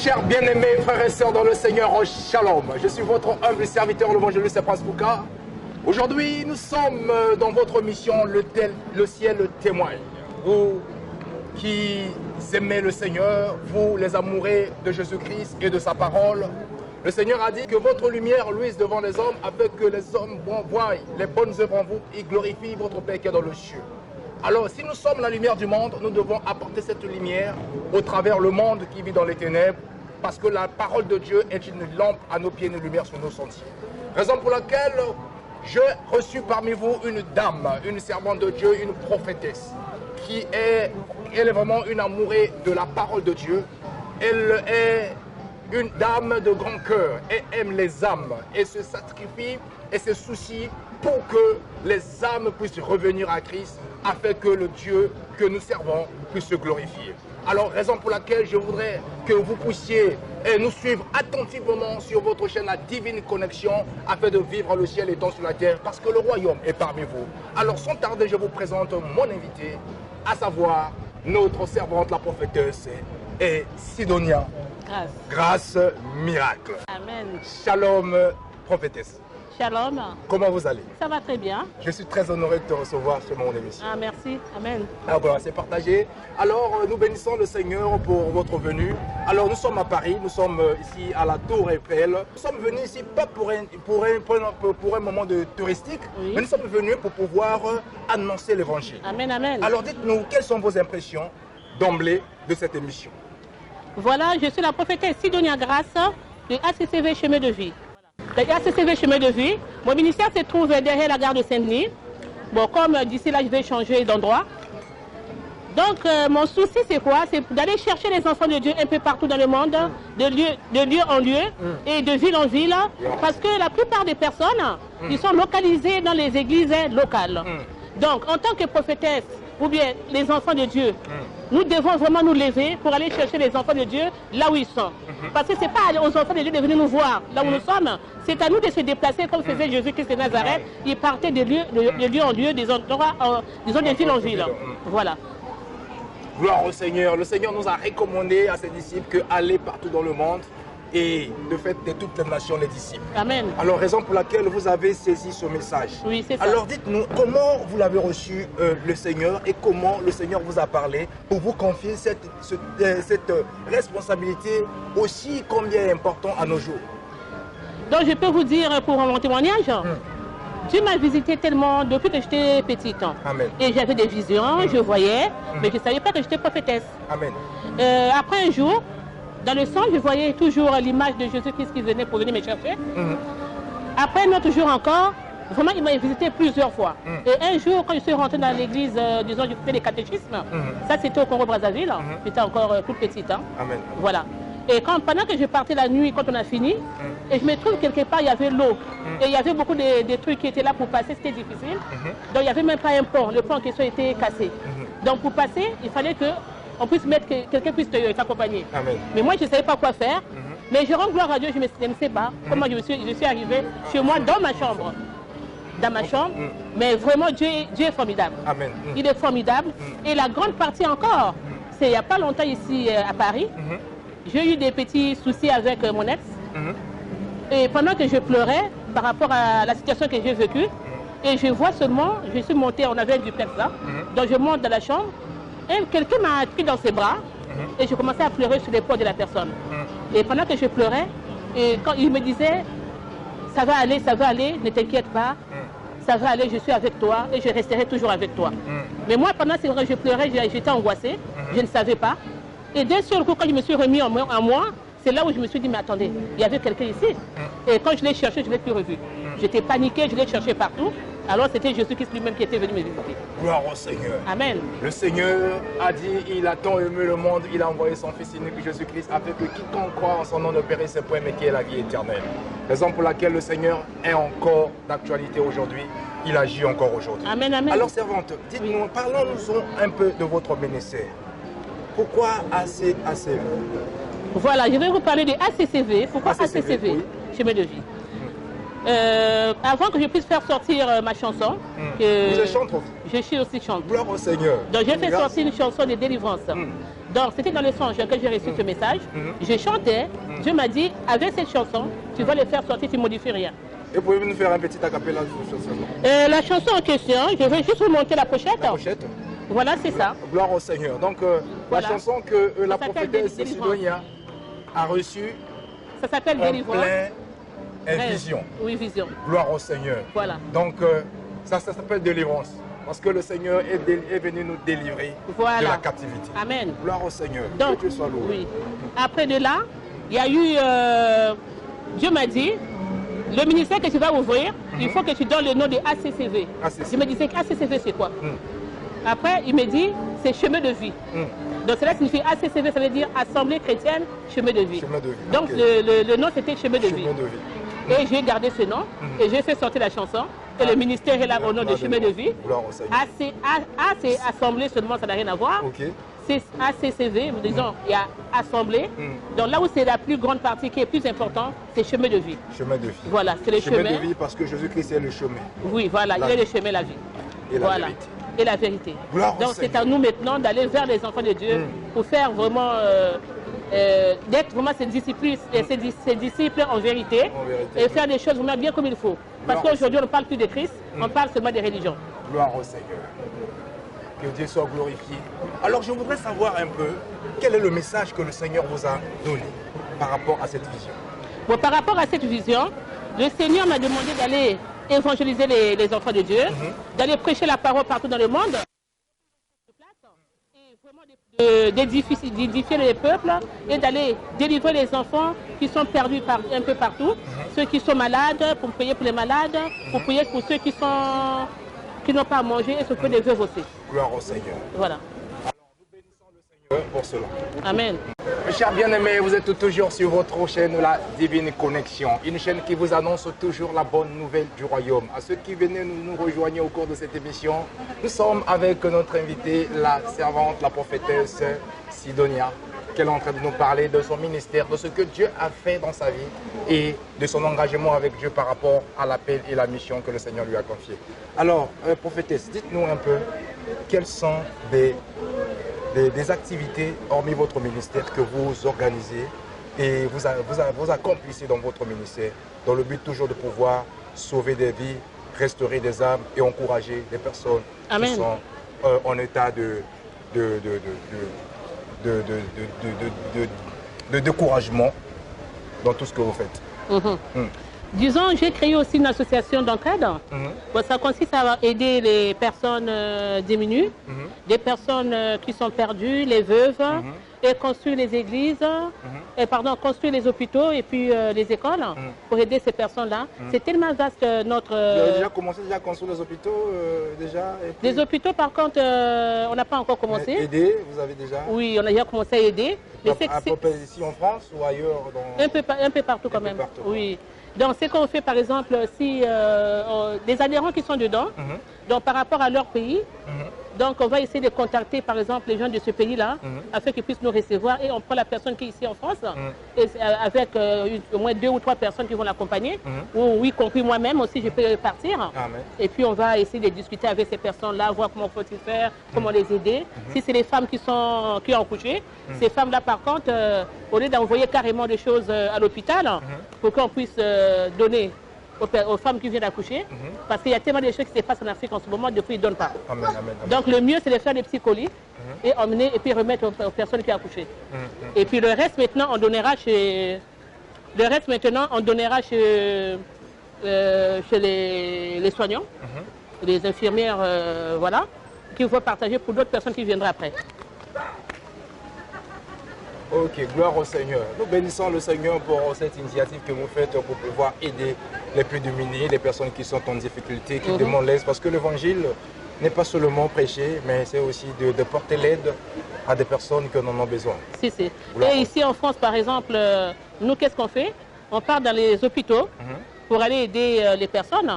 Chers bien-aimés frères et sœurs dans le Seigneur, Shalom. Je suis votre humble serviteur, l'évangéliste Prince Bouka. Aujourd'hui, nous sommes dans votre mission, le ciel témoigne. Vous qui aimez le Seigneur, vous les amoureux de Jésus-Christ et de sa parole, le Seigneur a dit que votre lumière luise devant les hommes afin que les hommes voient les bonnes œuvres en vous et glorifient votre Père qui est dans le ciel. Alors, si nous sommes la lumière du monde, nous devons apporter cette lumière au travers le monde qui vit dans les ténèbres, parce que la parole de Dieu est une lampe à nos pieds, une lumière sur nos sentiers. Raison pour laquelle j'ai reçu parmi vous une dame, une servante de Dieu, une prophétesse, elle est vraiment une amoureux de la parole de Dieu. Elle est une dame de grand cœur et aime les âmes et se sacrifie et se soucie pour que les âmes puissent revenir à Christ afin que le Dieu que nous servons puisse se glorifier. Alors, raison pour laquelle je voudrais que vous puissiez nous suivre attentivement sur votre chaîne La Divine Connexion afin de vivre le ciel étant sur la terre parce que le royaume est parmi vous. Alors, sans tarder, je vous présente mon invité, à savoir notre servante, la prophétesse et Sidonia. Grâce miracle. Amen. Shalom, prophétesse. Shalom. Comment vous allez? Ça va très bien. Je suis très honoré de te recevoir sur mon émission. Ah, merci. Amen. Alors voilà, c'est partagé. Alors, nous bénissons le Seigneur pour votre venue. Alors, nous sommes à Paris, nous sommes ici à la Tour Eiffel. Nous sommes venus ici pas pour un moment de touristique, oui, mais nous sommes venus pour pouvoir annoncer l'évangile. Amen, amen. Alors, dites-nous, quelles sont vos impressions d'emblée de cette émission? Voilà, je suis la prophétesse Sidonia Grâce de ACCV Chemin de Vie. Le ACCV Chemin de Vie, mon ministère se trouve derrière la gare de Saint-Denis. Bon, comme d'ici là, je vais changer d'endroit. Donc, mon souci, c'est quoi? C'est d'aller chercher les enfants de Dieu un peu partout dans le monde, de lieu en lieu et de ville en ville. Parce que la plupart des personnes, ils sont localisés dans les églises locales. Donc, en tant que prophétesse, ou bien les enfants de Dieu, nous devons vraiment nous lever pour aller chercher les enfants de Dieu là où ils sont. Parce que ce n'est pas aux enfants de Dieu de venir nous voir là où nous sommes, c'est à nous de se déplacer comme faisait Jésus-Christ de Nazareth. Il partait de lieu en lieu, des endroits, disons des villes en ville. Voilà. Gloire au Seigneur. Le Seigneur nous a recommandé à ses disciples d'aller partout dans le monde et de faire de toutes les nations les disciples. Amen. Alors, raison pour laquelle vous avez saisi ce message. Oui, c'est ça. Alors, dites-nous, comment vous l'avez reçu, le Seigneur, et comment le Seigneur vous a parlé pour vous confier cette responsabilité aussi combien importante à nos jours? Donc, je peux vous dire pour mon témoignage, Dieu m'a visité tellement depuis que j'étais petite. Amen. Et j'avais des visions, je voyais, mais je ne savais pas que j'étais prophétesse. Amen. Après un jour, dans le sang, je voyais toujours l'image de Jésus-Christ qui venait pour venir me chercher. Après un autre jour encore, vraiment, il m'a visité plusieurs fois. Et un jour, quand je suis rentrée dans l'église, disons, je faisais des catéchismes, ça c'était au Congo-Brazzaville, j'étais encore toute petite. Amen. Voilà. Et pendant que je partais la nuit, quand on a fini, et je me trouve quelque part, il y avait l'eau. Et il y avait beaucoup de trucs qui étaient là pour passer, c'était difficile. Donc il n'y avait même pas un pont, le pont en question était cassé. Donc pour passer, il fallait qu'on puisse mettre, que quelqu'un puisse t'accompagner. Mais moi, je ne savais pas quoi faire. Mais je rends gloire à Dieu, je ne sais pas comment je suis arrivée chez moi, dans ma chambre. Dans ma chambre. Mais vraiment, Dieu est formidable. Amen. Il est formidable. Et la grande partie encore, c'est il n'y a pas longtemps ici à Paris, j'ai eu des petits soucis avec mon ex. Et pendant que je pleurais par rapport à la situation que j'ai vécue, et je vois seulement, je suis montée, on avait un duplex là, donc je monte dans la chambre, et quelqu'un m'a pris dans ses bras, et je commençais à pleurer sur l'épaule de la personne. Et pendant que je pleurais, et quand il me disait, ça va aller, ne t'inquiète pas, ça va aller, je suis avec toi, et je resterai toujours avec toi. Mais moi, pendant que je pleurais, j'étais angoissée, je ne savais pas. Et d'un seul coup, quand je me suis remis en moi, c'est là où je me suis dit, mais attendez, il y avait quelqu'un ici. Et quand je l'ai cherché, je ne l'ai plus revu. J'étais paniquée, je l'ai cherché partout. Alors c'était Jésus-Christ lui-même qui était venu me visiter. Gloire au Seigneur. Amen. Le Seigneur a dit, il a tant aimé le monde, il a envoyé son Fils unique Jésus-Christ afin que quiconque croit en son nom ne périsse point, mais qu'il ait la vie éternelle. Raison pour laquelle le Seigneur est encore d'actualité aujourd'hui. Il agit encore aujourd'hui. Amen, amen. Alors servante, dites-nous, parlons-nous un peu de votre ministère. Pourquoi ACCV? Voilà, je vais vous parler de ACCV. Pourquoi ACCV, oui. Chemin de Vie. Avant que je puisse faire sortir ma chanson, Vous êtes chanteuse? je suis aussi chanteuse. Gloire au Seigneur. Donc j'ai fait sortir une chanson de délivrance. Donc, c'était dans le songe que j'ai reçu ce message. Je chantais. Dieu m'a dit, avec cette chanson, tu vas les faire sortir, tu ne modifies rien. Et pouvez-vous nous faire un petit acapella de cette chanson? La chanson en question, je vais juste vous montrer la pochette. La pochette. Voilà, c'est ça. Gloire au Seigneur. Donc, voilà. La chanson que la prophétesse Sidonia a reçue. Ça s'appelle Délivrance. Vision. Oui, vision. Gloire au Seigneur. Voilà. Donc, ça s'appelle délivrance. Parce que le Seigneur est venu nous délivrer de la captivité. Amen. Gloire au Seigneur. Donc, que Dieu soit loué. Oui. Après de là, il y a eu... Dieu m'a dit, le ministère que tu vas ouvrir, il faut que tu donnes le nom de ACCV. Je me disais qu'ACCV, c'est quoi? Après, il me dit, c'est chemin de vie. Donc cela signifie ACCV, ça veut dire Assemblée chrétienne, chemin de vie. Chemin de vie. Donc le nom, c'était chemin de vie. Et j'ai gardé ce nom et j'ai fait sortir la chanson. Et le ministère est là au nom de chemin de vie. A, c'est Assemblée seulement, ça n'a rien à voir. C'est ACCV, disons, il y a Assemblée. Donc là où c'est la plus grande partie qui est plus importante, c'est chemin de vie. Chemin de vie. Voilà, c'est le chemin. Chemin de vie parce que Jésus-Christ est le chemin. Oui, voilà, il est le chemin, la vie. Et la vérité. Et la vérité. Donc c'est à nous maintenant d'aller vers les enfants de Dieu pour faire vraiment, d'être vraiment ses disciples en vérité et faire des choses vraiment bien comme il faut. Parce qu'aujourd'hui on ne parle plus de Christ, on parle seulement des religions. Gloire au Seigneur. Que Dieu soit glorifié. Alors je voudrais savoir un peu, quel est le message que le Seigneur vous a donné par rapport à cette vision? Bon, par rapport à cette vision, le Seigneur m'a demandé d'aller évangéliser les enfants de Dieu, d'aller prêcher la parole partout dans le monde, et vraiment d'édifier les peuples et d'aller délivrer les enfants qui sont perdus un peu partout, ceux qui sont malades, pour prier pour les malades, pour prier pour ceux qui n'ont pas à manger et s'occuper des veuves aussi. Gloire au Seigneur. Voilà. Alors nous bénissons le Seigneur pour cela. Amen. Mes chers bien-aimés, vous êtes toujours sur votre chaîne La Divine Connexion, une chaîne qui vous annonce toujours la bonne nouvelle du royaume. À ceux qui venaient nous rejoindre au cours de cette émission, nous sommes avec notre invitée, la servante, la prophétesse Sidonia, qui est en train de nous parler de son ministère, de ce que Dieu a fait dans sa vie et de son engagement avec Dieu par rapport à l'appel et la mission que le Seigneur lui a confiée. Alors, prophétesse, dites-nous un peu quelles sont des activités, hormis votre ministère, que vous organisez et vous accomplissez dans votre ministère, dans le but toujours de pouvoir sauver des vies, restaurer des âmes et encourager des personnes qui sont en état de découragement dans tout ce que vous faites. Disons, j'ai créé aussi une association d'entraide. Ça consiste à aider les personnes diminuées, des personnes qui sont perdues, les veuves, et construire les églises, construire les hôpitaux et puis les écoles pour aider ces personnes-là. C'est tellement vaste notre... Vous avez déjà commencé à construire les hôpitaux Les hôpitaux, par contre, on n'a pas encore commencé. Aider, vous avez déjà? Oui, on a déjà commencé à aider. Mais à peu près ici en France ou ailleurs un peu partout quand même. Oui. Donc, ce qu'on fait, par exemple, si des adhérents qui sont dedans, donc par rapport à leur pays, donc on va essayer de contacter, par exemple, les gens de ce pays-là, afin qu'ils puissent nous recevoir. Et on prend la personne qui est ici en France, et avec au moins 2 ou 3 personnes qui vont l'accompagner, ou y compris moi-même aussi, je peux partir. Et puis, on va essayer de discuter avec ces personnes-là, voir comment faut-il faire, comment les aider. Si c'est les femmes qui ont accouché, ces femmes-là, par contre, au lieu d'envoyer carrément des choses à l'hôpital, pour qu'on puisse donner aux femmes qui viennent d'accoucher, parce qu'il y a tellement de choses qui se passent en Afrique en ce moment, depuis ils ne donnent pas. Donc le mieux, c'est de faire des petits colis et emmener et puis remettre aux personnes qui ont accouché. Et puis le reste maintenant, on donnera chez les soignants, les infirmières, voilà, qui vont partager pour d'autres personnes qui viendraient après. Ok, gloire au Seigneur. Nous bénissons le Seigneur pour cette initiative que vous faites pour pouvoir aider les plus démunis, les personnes qui sont en difficulté, qui demandent l'aide. Parce que l'évangile n'est pas seulement prêcher, mais c'est aussi de porter l'aide à des personnes qui en ont besoin. Si. Et ici en France, par exemple, nous, qu'est-ce qu'on fait? On part dans les hôpitaux pour aller aider les personnes.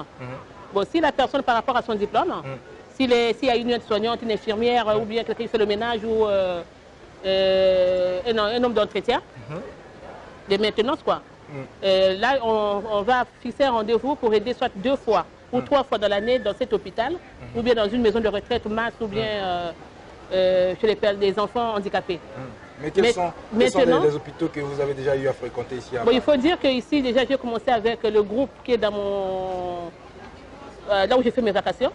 Bon, si la personne, par rapport à son diplôme, s'il y a une aide-soignante, une infirmière, ou bien quelqu'un qui fait le ménage, ou un homme d'entretien, de maintenance, quoi. Là, on va fixer un rendez-vous pour aider soit 2 fois ou 3 fois dans l'année dans cet hôpital, ou bien dans une maison de retraite masse, ou bien des enfants handicapés. Mais quels sont les hôpitaux que vous avez déjà eu à fréquenter ici à Bon, il faut dire qu'ici, déjà, j'ai commencé avec le groupe qui est dans là où j'ai fait mes vacations,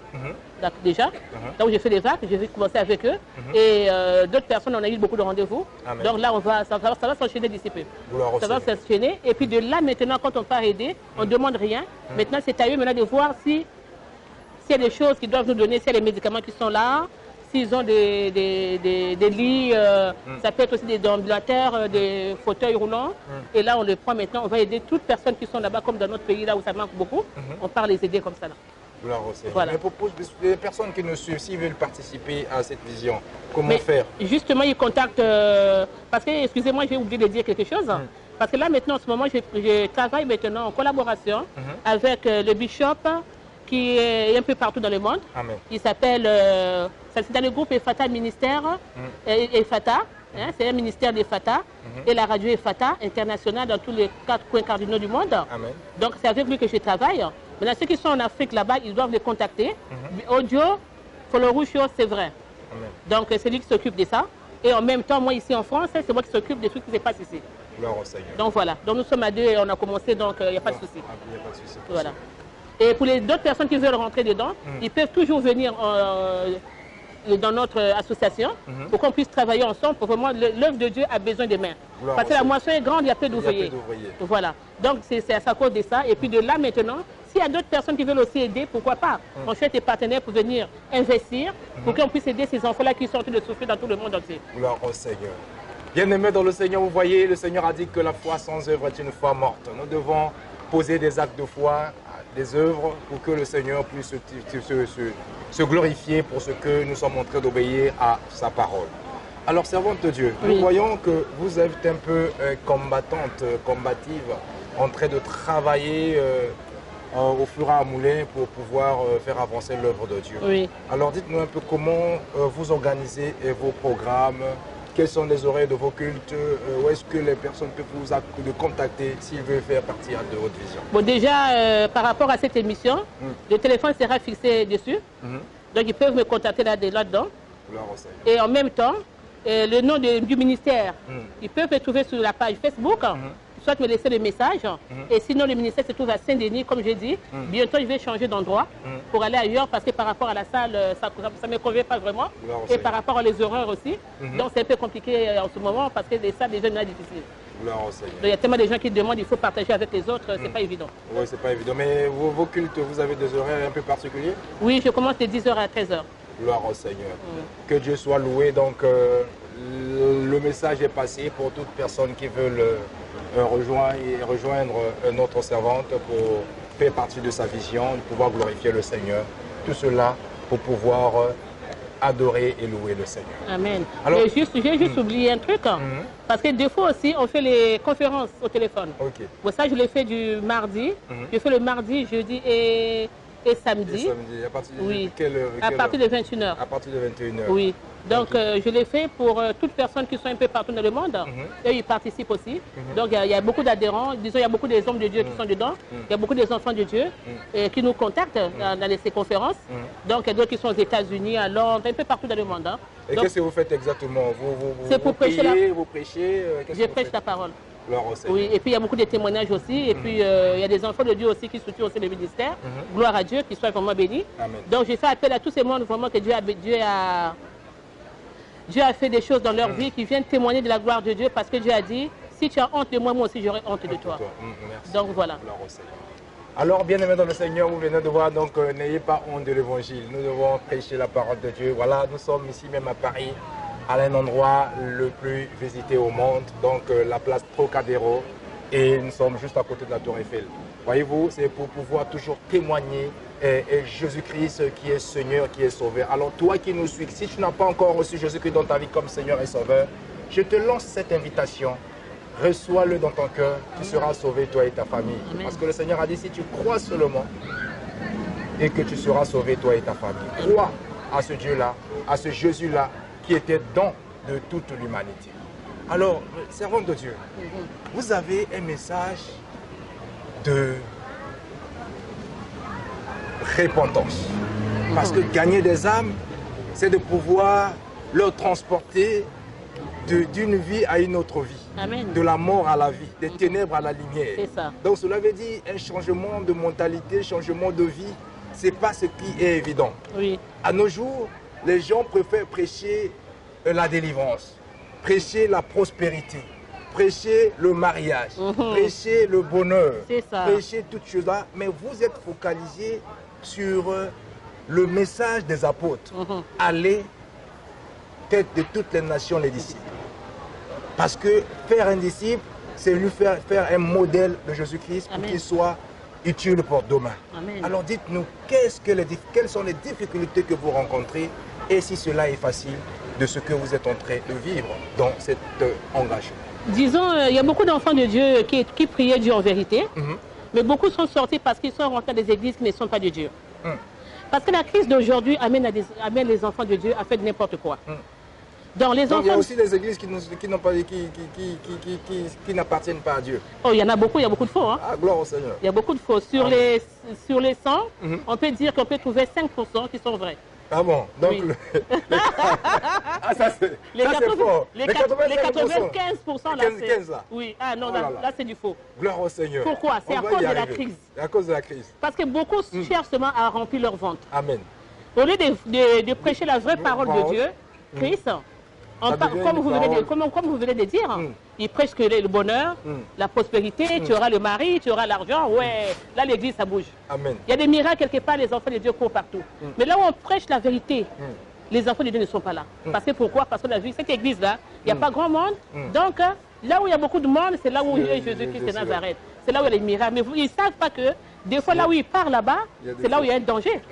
déjà. Là où j'ai fait les vacances, j'ai commencé avec eux. Et d'autres personnes, on a eu beaucoup de rendez-vous. Donc là, ça va s'enchaîner d'ici peu. Ça va s'enchaîner. Et puis de là, maintenant, quand on part aider, on ne demande rien. Maintenant, c'est à eux maintenant de voir s'il y a des choses qu'ils doivent nous donner, s'il y a les médicaments qui sont là, s'ils ont des lits, ça peut être aussi des ambulateurs, des fauteuils roulants. Et là, on le prend maintenant, on va aider toutes les personnes qui sont là-bas, comme dans notre pays, là où ça manque beaucoup. On part les aider comme ça. Là. Voilà. Mais pour les personnes qui nous suivent, s'ils veulent participer à cette vision, comment faire? Justement, ils contactent, parce que, excusez-moi, j'ai oublié de dire quelque chose. Parce que là, maintenant, en ce moment, je travaille maintenant en collaboration avec le bishop qui est un peu partout dans le monde. Amen. Il s'appelle, c'est dans le groupe EFATA Ministère, EFATA, hein, c'est un ministère d'EFATA, et la radio EFATA internationale dans tous les 4 coins cardinaux du monde. Amen. Donc c'est avec lui que je travaille. Maintenant, ceux qui sont en Afrique là-bas, ils doivent les contacter. Audio, Foloroucho, c'est vrai. Amen. Donc c'est lui qui s'occupe de ça. Et en même temps, moi ici en France, c'est moi qui s'occupe des trucs qui se passent ici. Donc voilà, donc nous sommes à deux et on a commencé, donc il n'y a pas de souci. Il n'y a pas de souci. Voilà. Et pour les d'autres personnes qui veulent rentrer dedans, ils peuvent toujours venir dans notre association pour qu'on puisse travailler ensemble. Pour vraiment, l'œuvre de Dieu a besoin de mains. Parce que la moisson est grande, il y a peu d'ouvriers. Voilà. Donc c'est à cause de ça. Et puis de là maintenant, s'il y a d'autres personnes qui veulent aussi aider, pourquoi pas? On cherche des partenaires pour venir investir, pour qu'on puisse aider ces enfants-là qui sont en train de souffrir dans tout le monde entier. Gloire au Seigneur. Bien-aimés dans le Seigneur, vous voyez, le Seigneur a dit que la foi sans œuvre est une foi morte. Nous devons poser des actes de foi, des œuvres, pour que le Seigneur puisse se glorifier pour ce que nous sommes en train d'obéir à sa parole. Alors, servante de Dieu, nous voyons que vous êtes un peu combattante, combative, en train de travailler au four à moulin pour pouvoir faire avancer l'œuvre de Dieu. Oui. Alors, dites-nous un peu comment vous organisez vos programmes. Quelles sont les horaires de vos cultes? Où est-ce que les personnes peuvent vous contacter s'ils veulent faire partie de votre vision? Bon, déjà, par rapport à cette émission, le téléphone sera fixé dessus. Donc, ils peuvent me contacter là-dedans. Et en même temps, le nom du ministère, ils peuvent me trouver sur la page Facebook. Soit me laisser le message. Et sinon, le ministère se trouve à Saint-Denis, comme je dis. Bientôt, je vais changer d'endroit pour aller ailleurs parce que par rapport à la salle, ça ne me convient pas vraiment. Et par rapport aux horaires aussi. Donc, c'est un peu compliqué en ce moment parce que les salles déjà sont difficiles. Donc, il y a tellement de gens qui demandent, il faut partager avec les autres, c'est pas évident. Oui, c'est pas évident. Mais vos cultes, vous avez des horaires un peu particuliers? Oui, je commence de 10h à 13h. Gloire au Seigneur. Que Dieu soit loué. Donc, le message est passé pour toute personne qui veut rejoindre notre servante pour faire partie de sa vision, de pouvoir glorifier le Seigneur. Tout cela pour pouvoir adorer et louer le Seigneur. Amen. Alors, j'ai juste oublié un truc, parce que des fois aussi, on fait les conférences au téléphone. Pour ça, je l'ai fait du mardi. Je fais le mardi, jeudi et samedi. À partir de à partir de 21h. À partir de 21h. Oui. Donc, je l'ai fait pour toutes personnes qui sont un peu partout dans le monde. Eux, ils participent aussi. Donc, il y a beaucoup d'adhérents. Disons, il y a beaucoup des hommes de Dieu qui sont dedans. Il y a beaucoup des enfants de Dieu qui nous contactent dans ces conférences. Donc, il y a d'autres qui sont aux États-Unis, à Londres, un peu partout dans le monde. Et qu'est-ce que vous faites exactement? C'est pour prêcher. Vous prêchez? Je prêche la parole. Oui, et puis il y a beaucoup de témoignages aussi. Et puis il y a des enfants de Dieu aussi qui soutiennent aussi le ministère. Gloire à Dieu, qu'ils soient vraiment bénis. Amen. Donc, j'ai fait appel à tous ces mondes vraiment que Dieu a fait des choses dans leur vie qui viennent témoigner de la gloire de Dieu parce que Dieu a dit, si tu as honte de moi, moi aussi j'aurai honte de toi. Donc voilà. Alors bien aimés dans le Seigneur, vous venez de voir, donc n'ayez pas honte de l'évangile. Nous devons prêcher la parole de Dieu. Voilà, nous sommes ici même à Paris, à un endroit le plus visité au monde, donc la place Trocadéro, et nous sommes juste à côté de la Tour Eiffel. Voyez-vous, c'est pour pouvoir toujours témoigner Jésus-Christ qui est Seigneur, qui est Sauveur. Alors toi qui nous suis, si tu n'as pas encore reçu Jésus-Christ dans ta vie comme Seigneur et Sauveur, je te lance cette invitation. Reçois-le dans ton cœur, tu seras sauvé toi et ta famille. Amen. Parce que le Seigneur a dit, si tu crois seulement et que tu seras sauvé toi et ta famille. Crois à ce Dieu-là, à ce Jésus-là qui était don de toute l'humanité. Alors, servant de Dieu, vous avez un message de repentance. Parce que gagner des âmes, c'est de pouvoir leur transporter d'une vie à une autre vie. Amen. De la mort à la vie, des ténèbres à la lumière. C'est ça. Donc cela veut dire un changement de mentalité, changement de vie. Ce n'est pas ce qui est évident. Oui. À nos jours, les gens préfèrent prêcher la délivrance, prêcher la prospérité, prêcher le mariage, prêcher le bonheur, prêcher toutes choses là. Mais vous êtes focalisé sur le message des apôtres. Allez, tête de toutes les nations, les disciples. Parce que faire un disciple, c'est lui faire un modèle de Jésus-Christ pour qu'il soit utile pour demain. Amen. Alors dites-nous, quelles sont les difficultés que vous rencontrez et si cela est facile de ce que vous êtes en train de vivre dans cet engagement. Disons, il y a beaucoup d'enfants de Dieu qui priaient Dieu en vérité, mais beaucoup sont sortis parce qu'ils sont rentrés dans des églises qui ne sont pas de Dieu. Parce que la crise d'aujourd'hui amène les enfants de Dieu à faire n'importe quoi. Donc, il y a aussi des églises qui n'appartiennent pas à Dieu. Oh, il y en a beaucoup, il y a beaucoup de faux. Hein. Ah, gloire au Seigneur. Il y a beaucoup de faux. Sur les 100, on peut dire qu'on peut trouver 5% qui sont vrais. Ah bon? Donc, oui. ça c'est fort. Les 95%, là, c'est... Oui, ah non, là c'est du faux. Gloire au Seigneur. Pourquoi? C'est à cause de la crise. À cause de la crise. Parce que beaucoup cherchent seulement à remplir leur ventre. Amen. Au lieu de prêcher la vraie parole de Dieu, Christ, comme vous venez de dire, il prêche que le bonheur, la prospérité, tu auras le mari, tu auras l'argent. Ouais, là l'église ça bouge. Amen. Il y a des miracles quelque part, les enfants de Dieu courent partout. Mais là où on prêche la vérité, les enfants de Dieu ne sont pas là. Parce que pourquoi? Parce qu'on a vu cette église-là, il n'y a pas grand monde. Donc là où il y a beaucoup de monde, c'est là où il y a Jésus-Christ de Nazareth. C'est là où il y a les miracles. Mais ils ne savent pas que des fois là où ils partent là-bas, c'est là où il y a un danger.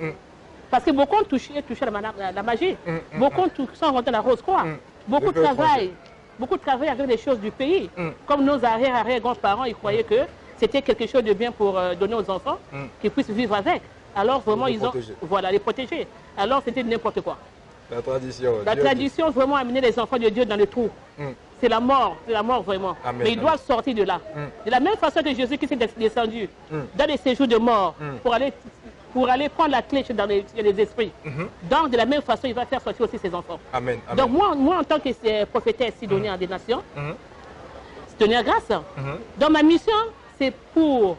Parce que beaucoup ont touché la magie. Beaucoup sont rentrés dans la rose-croix. Beaucoup travaillent avec les choses du pays. Comme nos arrière-grands-parents, ils croyaient que c'était quelque chose de bien pour donner aux enfants, qu'ils puissent vivre avec. Alors vraiment, ils ont les protéger. Alors c'était n'importe quoi. La tradition. La tradition vraiment amener les enfants de Dieu dans le trou. C'est la mort vraiment. Amen, mais ils doivent sortir de là. De la même façon que Jésus qui s'est descendu dans les séjours de mort pour aller prendre la clé dans les esprits. Donc, de la même façon, il va faire sortir aussi ses enfants. Amen. Donc, moi, en tant que prophétesse Sidonia des nations, Sidonia grâce, donc ma mission, c'est pour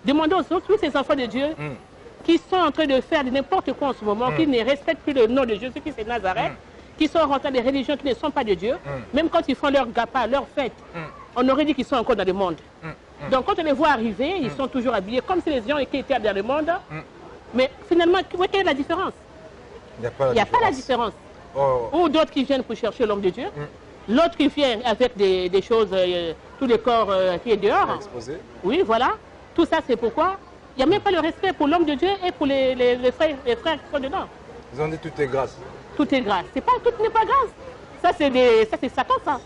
demander aux autres, tous ces enfants de Dieu, qui sont en train de faire n'importe quoi en ce moment, qui ne respectent plus le nom de Jésus-Christ de Nazareth, qui sont rentrés dans des religions qui ne sont pas de Dieu, même quand ils font leur gapa, leur fête, on aurait dit qu'ils sont encore dans le monde. Donc, quand on les voit arriver, ils sont toujours habillés comme si les gens étaient dans le monde. Mais finalement, quelle est la différence? Il n'y a pas la différence. Ou d'autres qui viennent pour chercher l'homme de Dieu, l'autre qui vient avec des choses, tous les corps qui est dehors. Exposé. Oui, voilà. Tout ça, c'est pourquoi il n'y a même pas le respect pour l'homme de Dieu et pour les frères qui sont dedans. Ils ont dit tout est grâce. Tout est grâce. Tout n'est pas grâce. Ça, c'est Satan, ça.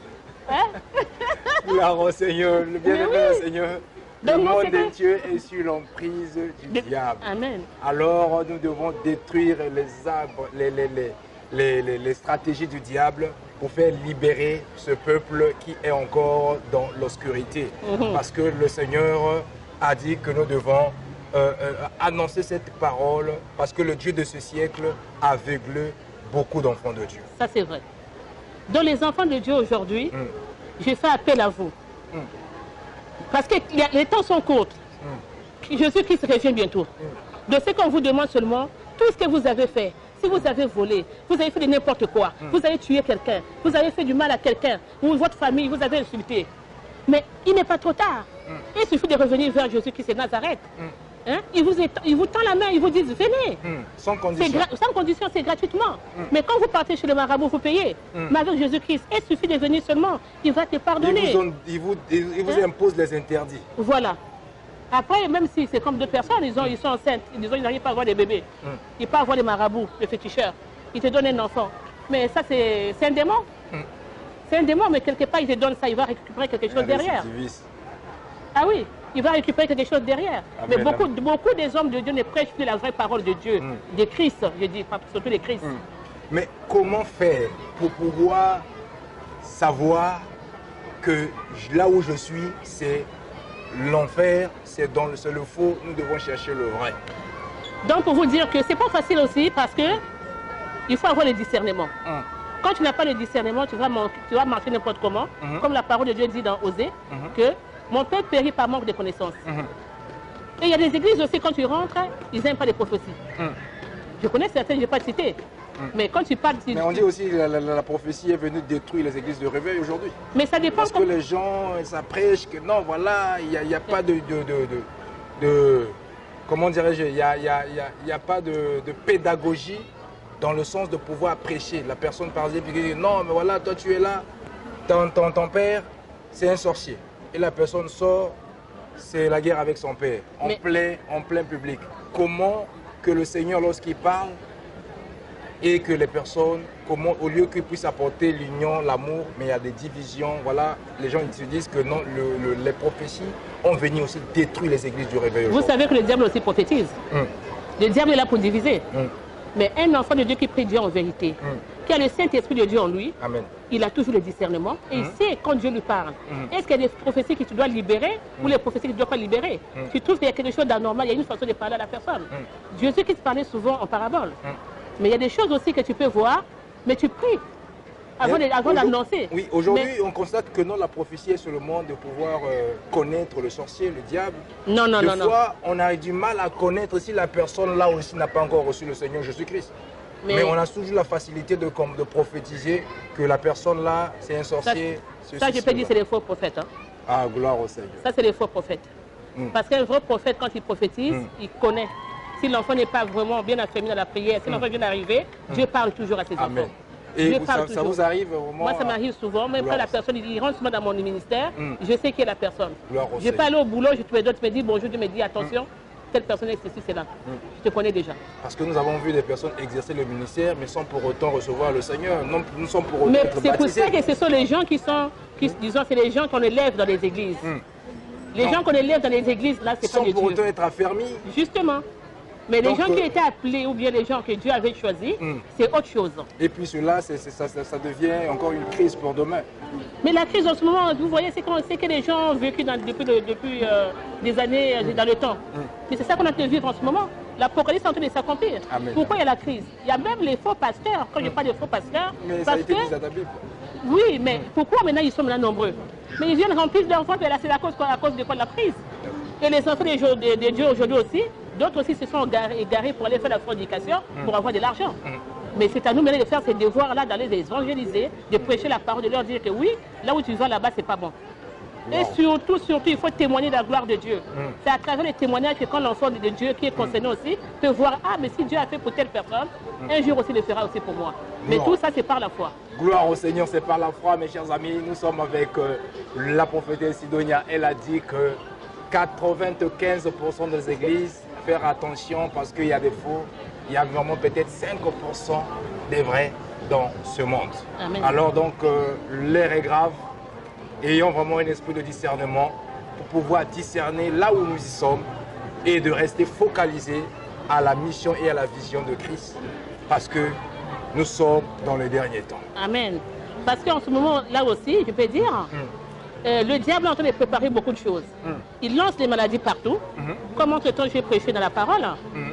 Hein? Gloire au Seigneur, le bien-aimé du Seigneur. Le monde de Dieu est sur l'emprise du diable. Amen. Alors nous devons détruire les stratégies du diable pour faire libérer ce peuple qui est encore dans l'obscurité. Parce que le Seigneur a dit que nous devons annoncer cette parole parce que le Dieu de ce siècle aveugle beaucoup d'enfants de Dieu. Ça c'est vrai. Dans les enfants de Dieu aujourd'hui, je fais appel à vous. Parce que les temps sont courts. Jésus-Christ revient bientôt. De ce qu'on vous demande seulement, tout ce que vous avez fait, si vous avez volé, vous avez fait de n'importe quoi, vous avez tué quelqu'un, vous avez fait du mal à quelqu'un, ou votre famille, vous avez insulté. Mais il n'est pas trop tard. Il suffit de revenir vers Jésus-Christ de Nazareth. Hein? Il vous tend la main, il vous dit venez. Sans condition. Sans condition, c'est gratuitement. Mais quand vous partez chez le marabout, vous payez. Mais avec Jésus-Christ, il suffit de venir seulement. Il va te pardonner. Il vous impose les interdits. Voilà. Après, même si c'est comme deux personnes, ils sont enceintes, ils n'arrivent pas à avoir des bébés. Ils peuvent avoir des marabouts, des féticheurs. Ils te donnent un enfant. Mais ça, c'est un démon. C'est un démon, mais quelque part, il te donne ça, il va récupérer quelque chose derrière. Ah oui, il va récupérer quelque chose derrière. Amen, mais beaucoup des hommes de Dieu ne prêchent plus la vraie parole de Dieu, de Christ, je dis, surtout les Christ. Mais comment faire pour pouvoir savoir que là où je suis, c'est l'enfer, c'est le faux, nous devons chercher le vrai? Donc pour vous dire que c'est pas facile aussi parce que il faut avoir le discernement. quand tu n'as pas de discernement, tu vas marcher n'importe comment. Comme la parole de Dieu dit dans Osée, que mon peuple périt par manque de connaissances. Et il y a des églises aussi, quand tu rentres, ils n'aiment pas les prophéties. Je connais certaines, je ne vais pas citer. Mais quand tu parles... Mais on dit aussi que la prophétie est venue détruire les églises de réveil aujourd'hui. Mais ça dépend... Parce que les gens, ça prêche que non, voilà, il n'y a pas de comment dirais-je, il n'y a pas de pédagogie dans le sens de pouvoir prêcher. La personne par exemple dit non, mais voilà, toi tu es là, ton père, c'est un sorcier. Et la personne sort, c'est la guerre avec son père, en plein public. Comment que le Seigneur, lorsqu'il parle, et que les personnes, comment, au lieu qu'ils puissent apporter l'union, l'amour, mais il y a des divisions, voilà, les gens se disent que non, les prophéties ont venu aussi détruire les églises du réveil. Vous savez que le diable aussi prophétise. Le diable est là pour diviser. Mais un enfant de Dieu qui prie Dieu en vérité, qui a le Saint-Esprit de Dieu en lui, Amen. Il a toujours le discernement et il sait quand Dieu lui parle. Est-ce qu'il y a des prophéties que tu dois libérer ou les prophéties que tu ne dois pas libérer? Tu trouves qu'il y a quelque chose d'anormal, il y a une façon de parler à la personne. Jésus qui te parlait souvent en parabole. Mais il y a des choses aussi que tu peux voir, mais tu pries avant d'annoncer. Oui, aujourd'hui, on constate que non, la prophétie est seulement de pouvoir connaître le sorcier, le diable. Non. Des fois, on a du mal à connaître si la personne là aussi n'a pas encore reçu le Seigneur Jésus-Christ. Mais on a toujours la facilité de prophétiser que la personne là, c'est un sorcier. Ça, je peux dire, c'est les faux prophètes. Hein. Ah, gloire au Seigneur. Ça, c'est les faux prophètes. Parce qu'un vrai prophète, quand il prophétise, il connaît. Si l'enfant n'est pas vraiment bien affermi dans la prière, si l'enfant vient d'arriver, Dieu parle toujours à ses enfants. Et ça vous arrive vraiment? Moi, ça m'arrive souvent. Même quand la personne il rentre souvent dans mon ministère, je sais qui est la personne. Je peux aller au boulot, je trouve d'autres, me dis bonjour, Dieu me dit attention, telle personne est ceci, c'est là. Je te connais déjà. Parce que nous avons vu des personnes exercer le ministère, mais sans pour autant recevoir le Seigneur. Non, nous sommes pour autant être baptisés. Mais c'est pour ça que ce sont les gens disons, c'est les gens qu'on élève dans les églises. Les gens qu'on élève dans les églises, là, c'est pas de Dieu. Sans pour autant être affermis. Justement. Mais les gens qui étaient appelés ou bien les gens que Dieu avait choisis, c'est autre chose. Et puis cela, ça devient encore une crise pour demain. Mais la crise en ce moment, vous voyez, c'est que les gens ont vécu depuis des années dans le temps. Mais c'est ça qu'on a de vivre en ce moment. L'Apocalypse est en train de s'accomplir. Pourquoi il y a la crise? Il y a même les faux pasteurs. Quand je parle de faux pasteurs, mais ça a été dit dans ta Bible. Oui, mais pourquoi maintenant ils sont là nombreux? Mais ils viennent remplir d'enfants, et là c'est à cause de quoi, de la crise. Et les enfants de Dieu aujourd'hui aussi, d'autres aussi se sont égarés pour aller faire la fornication, pour avoir de l'argent. Mais c'est à nous maintenant de faire ces devoirs-là, d'aller les évangéliser, de prêcher la parole, de leur dire que oui, là où tu vas là-bas, c'est pas bon. Wow. Et surtout, il faut témoigner de la gloire de Dieu. C'est à travers les témoignages que quand l'enfant de Dieu qui est concerné aussi peut voir, ah mais si Dieu a fait pour telle personne, un jour aussi il le fera aussi pour moi. Mais tout ça c'est par la foi. Gloire au Seigneur, c'est par la foi, mes chers amis. Nous sommes avec la prophétesse Sidonia. Elle a dit que 95% des églises, faire attention parce qu'il y a des faux, il y a vraiment peut-être 5% des vrais dans ce monde. Amen. Alors donc l'air est grave. Ayons vraiment un esprit de discernement pour pouvoir discerner là où nous y sommes et de rester focalisés à la mission et à la vision de Christ parce que nous sommes dans les derniers temps. Amen. Parce qu'en ce moment, là aussi, je peux dire, le diable est en train de préparer beaucoup de choses. Il lance des maladies partout. Comme entre-temps, j'ai prêché dans la parole.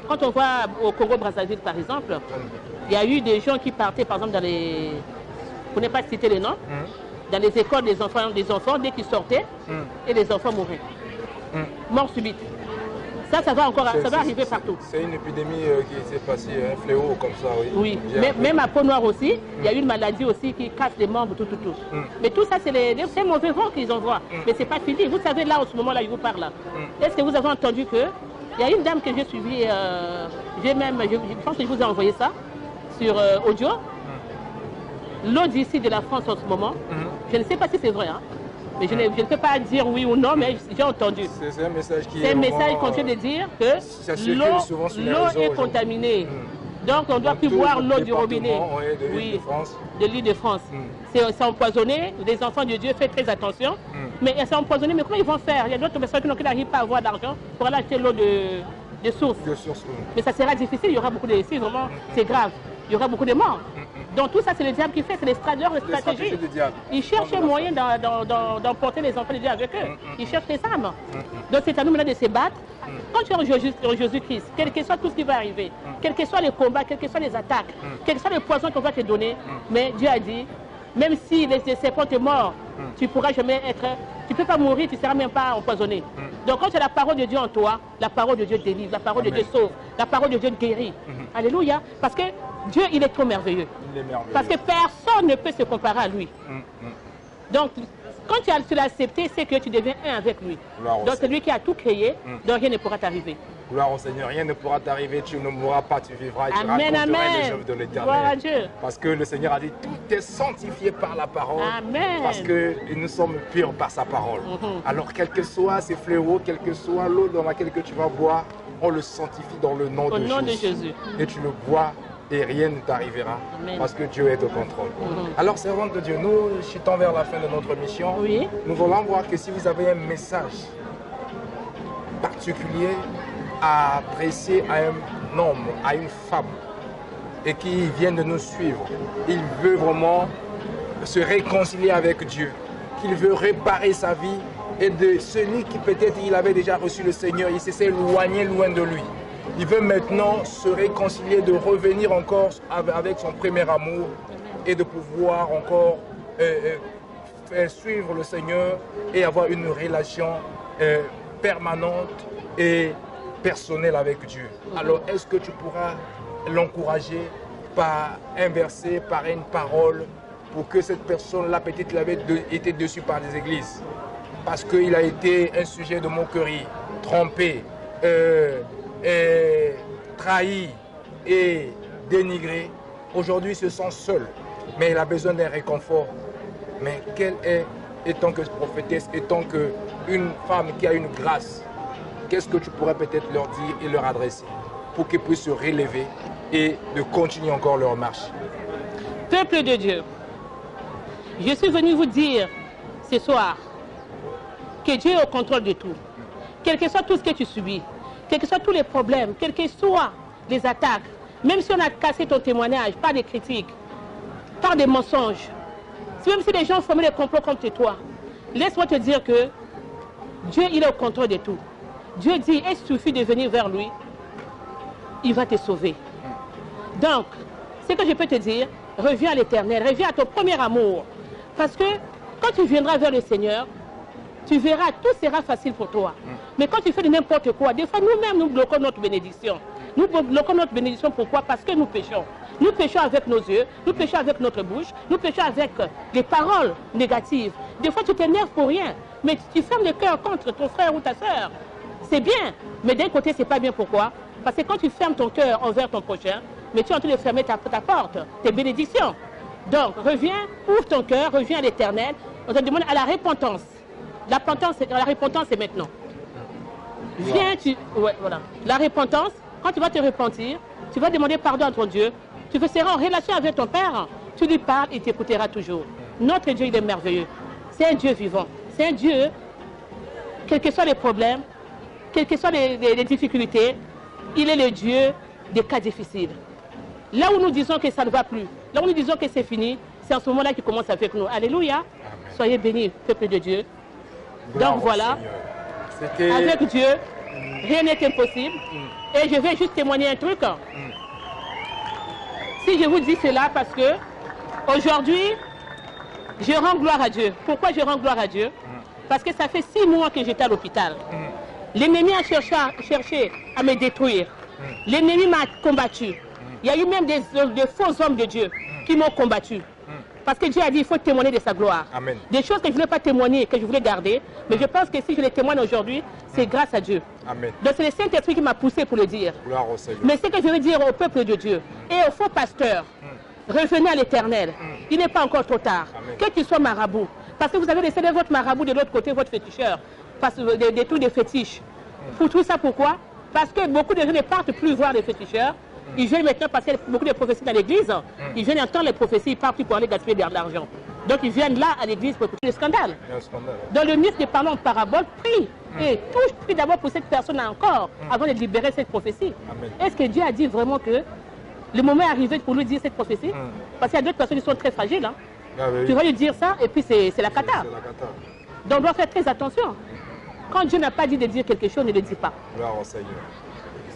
Quand on voit au Congo-Brazzaville, par exemple, il y a eu des gens qui partaient, par exemple, dans les... Vous n'avez pas cité les noms dans les écoles des enfants dès qu'ils sortaient, et les enfants mouraient. Mort subite. Ça va encore, ça va arriver partout. C'est une épidémie qui s'est passée, un fléau comme ça, oui. Oui, même à Pont-Noir aussi, il y a eu une maladie aussi qui casse les membres, tout. Mais tout ça, c'est mauvais vent qu'ils envoient. Mais c'est pas fini. Vous savez, là, en ce moment-là, je vous parle. Est-ce que vous avez entendu que il y a une dame que j'ai suivie, je pense que je vous ai envoyé ça sur audio. L'eau d'ici de la France en ce moment, je ne sais pas si c'est vrai, hein, mais je ne peux pas dire oui ou non, mais j'ai entendu. C'est un message qui est... C'est un message qu'on vient de dire que l'eau est contaminée. Donc on ne doit plus boire l'eau du robinet. De l'île de France. C'est empoisonné, les enfants de Dieu, faites très attention. Mais c'est empoisonné, mais comment ils vont faire? Il y a d'autres personnes qui n'arrivent pas à avoir d'argent pour aller acheter l'eau de source. Mais ça sera difficile, il y aura beaucoup de... Si vraiment c'est grave, il y aura beaucoup de morts. Donc tout ça, c'est le diable qui fait, c'est les stratégies. Ils cherchent un moyen d'emporter les enfants de Dieu avec eux. Ils cherchent les âmes. Donc c'est à nous maintenant de se battre. Quand tu es en Jésus-Christ, quel que soit tout ce qui va arriver, quels que soient les combats, quelles que soient les attaques, quel que soit le poison qu'on va te donner, mais Dieu a dit, même si les serpents te mordent, tu ne pourras jamais être, tu ne peux pas mourir, tu ne seras même pas empoisonné. Donc quand tu as la parole de Dieu en toi, la parole de Dieu délivre, la parole de Dieu sauve, la parole de Dieu guérit. Alléluia. Parce que Dieu, il est trop merveilleux. Parce que personne ne peut se comparer à lui. Donc, quand tu l'as accepté, c'est que tu deviens un avec lui. Donc, c'est lui qui a tout créé, donc rien ne pourra t'arriver. Gloire au Seigneur, rien ne pourra t'arriver, tu ne mourras pas, tu vivras et tu raconteras les œuvres de l'Éternel. Parce que le Seigneur a dit, tout est sanctifié par la parole. Amen. Parce que nous sommes purs par sa parole. Alors, quel que soit ces fléaux, quel que soit l'eau dans laquelle que tu vas boire, on le sanctifie dans le nom de Jésus. Et tu le bois et rien ne t'arrivera parce que Dieu est au contrôle. Alors, servante de Dieu, nous chutons vers la fin de notre mission. Nous voulons voir que si vous avez un message particulier à adresser à un homme, à une femme, et qui vient de nous suivre, il veut vraiment se réconcilier avec Dieu, qu'il veut réparer sa vie, et de celui qui peut-être il avait déjà reçu le Seigneur, il s'est éloigné loin de lui. Il veut maintenant se réconcilier, de revenir encore avec son premier amour et de pouvoir encore suivre le Seigneur et avoir une relation permanente et personnelle avec Dieu. Alors, est-ce que tu pourras l'encourager par un verset, par une parole, pour que cette personne-là, peut-être, il avait été déçu par des églises, parce qu'il a été un sujet de moquerie, trompé, trahi et dénigré. Aujourd'hui, il se sent seul, mais il a besoin d'un réconfort. Mais quelle est, étant que prophétesse, étant qu'une femme qui a une grâce, qu'est-ce que tu pourrais peut-être leur dire et leur adresser pour qu'ils puissent se relever et de continuer encore leur marche? Peuple de Dieu, je suis venu vous dire ce soir que Dieu est au contrôle de tout. Quel que soit tout ce que tu subis, quels que soient tous les problèmes, quelles que soient les attaques, même si on a cassé ton témoignage par des critiques, par des mensonges, même si les gens forment des complots contre toi, laisse-moi te dire que Dieu, il est au contrôle de tout. Dieu dit, il suffit de venir vers lui, il va te sauver. Donc, ce que je peux te dire, reviens à l'Éternel, reviens à ton premier amour. Parce que quand tu viendras vers le Seigneur, tu verras, tout sera facile pour toi. Mais quand tu fais de n'importe quoi, des fois nous-mêmes, nous bloquons notre bénédiction. Nous bloquons notre bénédiction, pourquoi? Parce que nous péchons. Nous péchons avec nos yeux, nous péchons avec notre bouche, nous péchons avec des paroles négatives. Des fois, tu t'énerves pour rien, mais tu fermes le cœur contre ton frère ou ta soeur. C'est bien, mais d'un côté, c'est pas bien. Pourquoi? Parce que quand tu fermes ton cœur envers ton prochain, mais tu es en train de fermer ta porte, tes bénédictions. Donc, reviens, ouvre ton cœur, reviens à l'Éternel. On te demande à la repentance. La repentance, c'est maintenant. Viens, voilà. La repentance, quand tu vas te repentir, tu vas demander pardon à ton Dieu. Tu seras en relation avec ton Père. Tu lui parles, il t'écoutera toujours. Notre Dieu, il est merveilleux. C'est un Dieu vivant. C'est un Dieu, quels que soient les problèmes, quelles que soient les difficultés, il est le Dieu des cas difficiles. Là où nous disons que ça ne va plus, là où nous disons que c'est fini, c'est en ce moment-là qu'il commence avec nous. Alléluia. Amen. Soyez bénis, peuple de Dieu. Donc voilà, avec Dieu, rien n'est impossible. Et je vais juste témoigner un truc. Si je vous dis cela, parce que aujourd'hui, je rends gloire à Dieu. Pourquoi je rends gloire à Dieu? Parce que ça fait 6 mois que j'étais à l'hôpital. L'ennemi a cherché à me détruire. L'ennemi m'a combattu. Il y a eu même des faux hommes de Dieu qui m'ont combattu. Parce que Dieu a dit qu'il faut témoigner de sa gloire. Amen. Des choses que je ne voulais pas témoigner, que je voulais garder. Mais je pense que si je les témoigne aujourd'hui, c'est grâce à Dieu. Amen. Donc c'est le Saint-Esprit qui m'a poussé pour le dire. Gloire au Seigneur. Mais ce que je veux dire au peuple de Dieu et aux faux pasteurs, revenez à l'Éternel. Il n'est pas encore trop tard. Amen. Que tu sois marabout. Parce que vous avez laissé votre marabout de l'autre côté, votre féticheur. Parce que des trucs de fétiches. Pour tout ça, pourquoi? Parce que beaucoup de gens ne partent plus voir les féticheurs. Ils viennent maintenant passer beaucoup de prophéties dans l'église. Ils viennent entendre les prophéties, ils partent plus pour aller gaspiller de l'argent. Donc ils viennent là à l'église pour écouter le scandale. Dans le ministre de parlant en parabole, prie. Et prie d'abord pour cette personne-là encore, avant de libérer cette prophétie. Est-ce que Dieu a dit vraiment que le moment est arrivé pour lui dire cette prophétie. Parce qu'il y a d'autres personnes qui sont très fragiles. Hein. Ah, oui. Tu vas lui dire ça et puis c'est la cata. C'est la cata. Donc on doit faire très attention. Quand Dieu n'a pas dit de dire quelque chose, ne le dis pas. Gloire au Seigneur.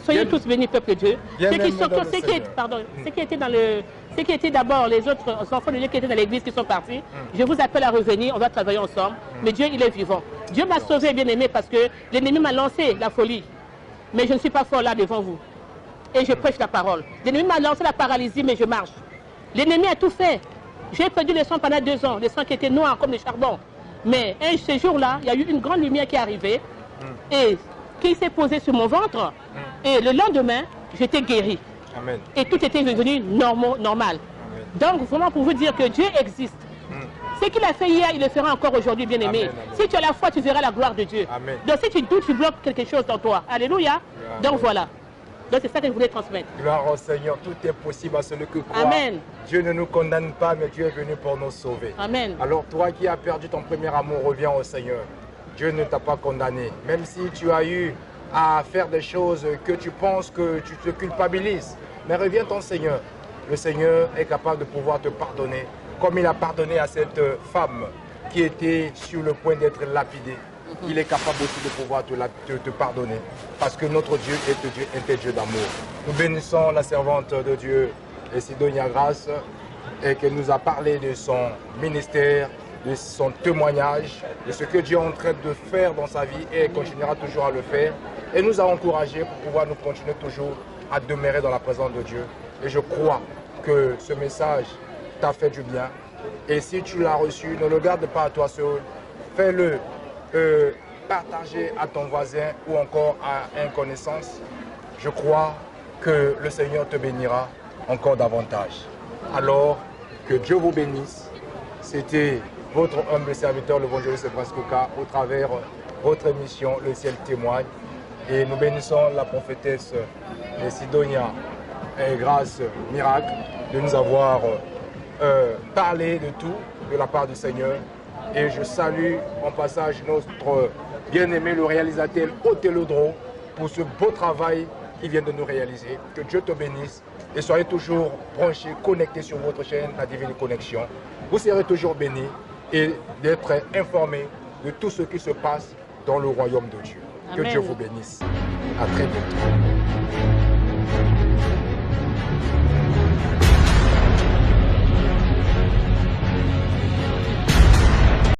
Soyez Bien, tous bénis, peuple de Dieu. bien Ceux qui, aimés sont, dans le ceux qui, Seigneur. pardon, ceux qui étaient dans le, ceux qui étaient d'abord les autres enfants de Dieu qui étaient dans l'église qui sont partis, je vous appelle à revenir, on va travailler ensemble. Mais Dieu, il est vivant. Dieu m'a sauvé, bien aimé, parce que l'ennemi m'a lancé la folie. Mais je ne suis pas fort là devant vous. Et je prêche la parole. L'ennemi m'a lancé la paralysie, mais je marche. L'ennemi a tout fait. J'ai perdu le sang pendant 2 ans, le sang qui était noir comme le charbon. Mais ce jour-là, il y a eu une grande lumière qui est arrivée et qui s'est posée sur mon ventre. Et le lendemain, j'étais guéri. Amen. Et tout était devenu normal. Amen. Donc, vraiment pour vous dire que Dieu existe. Ce qu'il a fait hier, il le fera encore aujourd'hui, bien aimé. Amen, amen. Si tu as la foi, tu verras la gloire de Dieu. Amen. Donc, si tu doutes, tu bloques quelque chose dans toi. Alléluia. Amen. Donc, voilà. Donc, c'est ça que je voulais transmettre. Gloire au Seigneur, tout est possible à celui qui croit. Amen. Dieu ne nous condamne pas, mais Dieu est venu pour nous sauver. Amen. Alors toi qui as perdu ton premier amour, reviens au Seigneur. Dieu ne t'a pas condamné. Même si tu as eu à faire des choses que tu penses que tu te culpabilises, mais reviens ton Seigneur. Le Seigneur est capable de pouvoir te pardonner, comme il a pardonné à cette femme qui était sur le point d'être lapidée. Il est capable aussi de pouvoir te pardonner. Parce que notre Dieu est un Dieu d'amour. Nous bénissons la servante de Dieu, Sidonia Grace, et qu'elle nous a parlé de son ministère, de son témoignage, de ce que Dieu est en train de faire dans sa vie et continuera toujours à le faire. Et nous a encouragés pour pouvoir nous continuer toujours à demeurer dans la présence de Dieu. Et je crois que ce message t'a fait du bien. Et si tu l'as reçu, ne le garde pas à toi seul. Fais-le partager à ton voisin ou encore à une connaissance. Je crois que le Seigneur te bénira encore davantage. Alors, que Dieu vous bénisse. C'était votre humble serviteur, l'évangéliste Prince Kouka, au travers votre émission Le Ciel témoigne. Et nous bénissons la prophétesse Sidonia Grace Miracle de nous avoir parlé de tout de la part du Seigneur. Et je salue en passage notre bien-aimé, le réalisateur Othello Dro, pour ce beau travail qu'il vient de nous réaliser. Que Dieu te bénisse et soyez toujours branchés, connectés sur votre chaîne, la Divine Connexion. Vous serez toujours bénis et d'être informés de tout ce qui se passe dans le royaume de Dieu. Amen. Que Dieu vous bénisse. À très bientôt.